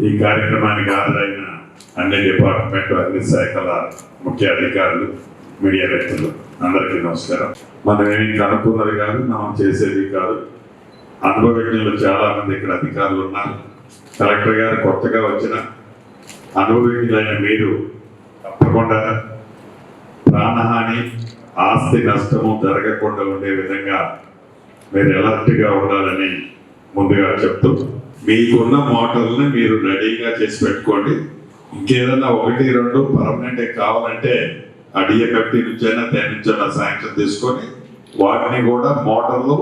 ఈ కార్యక్రమానికి హాజరైన అన్ని డిపార్ట్మెంట్ అన్ని శాఖల ముఖ్య అధికారులు, మీడియా వ్యక్తులు అందరికీ నమస్కారం. మనం ఏమి కనుక్కున్నది కాదు, మనం చేసేది కాదు. అనుభవజ్ఞులు చాలా మంది ఇక్కడ అధికారులు ఉన్నారు. కలెక్టర్ గారు కొత్తగా వచ్చిన అనుభవజ్ఞులైన మీరు తప్పకుండా ప్రాణహాని, ఆస్తి నష్టము జరగకుండా ఉండే విధంగా మీరు అలర్ట్గా ఉండాలని ముందుగా చెప్తూ, మీకున్న మోటార్ని మీరు రెడీగా చేసి పెట్టుకోండి. ఇంకేదన్నా 1-2 పర్మనెంట్ కావాలంటే ఆ డిఎంఎఫ్టీ నుంచైనా దాని నుంచైనా శాంక్షన్ తీసుకొని వాటిని కూడా మోటార్లు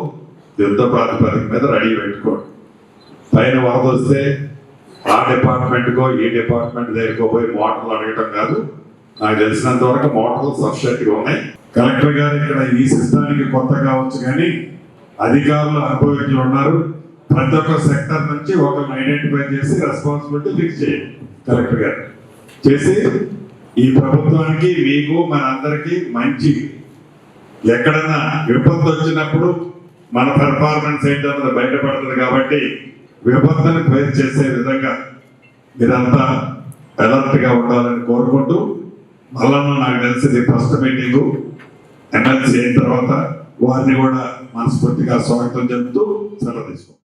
యుద్ధ ప్రాతిపదిక మీద రెడీ పెట్టుకోండి. పైన వరద వస్తే ఆ డిపార్ట్మెంట్కో ఈ డిపార్ట్మెంట్ దగ్గరకో పోయి మోటార్లు అడగటం కాదు. నాకు తెలిసినంత వరకు మోటార్లు సఫిషియెంట్గా ఉన్నాయి. కలెక్టర్ గారు ఇక్కడ ఈ సిస్టానికి కొత్త కావచ్చు, కానీ అధికారులు అనుభవించులు ఉన్నారు. ప్రతి ఒక్క సెక్టర్ నుంచి ఒకరిని ఐడెంటిఫై చేసి రెస్పాన్సిబిలిటీ ఫిక్స్ చేయండి. కలెక్టర్ గారు చేసి ఈ ప్రభుత్వానికి, మీకు, మనందరికీ మంచి, ఎక్కడన్నా విపత్తు వచ్చినప్పుడు మన పెర్ఫార్మెన్స్ ఏంటన్నది బయటపడుతుంది. కాబట్టి విపత్తును ఫేస్ చేసే విధంగా మీరంతా అలర్ట్గా ఉండాలని కోరుకుంటూ, మళ్ళా నాకు తెలిసింది ఫస్ట్ మీటింగు ఎమ్మెల్సీ అయిన తర్వాత వారిని కూడా మనస్ఫూర్తిగా స్వాగతం చెప్తూ సెలవు తీసుకుంటాం.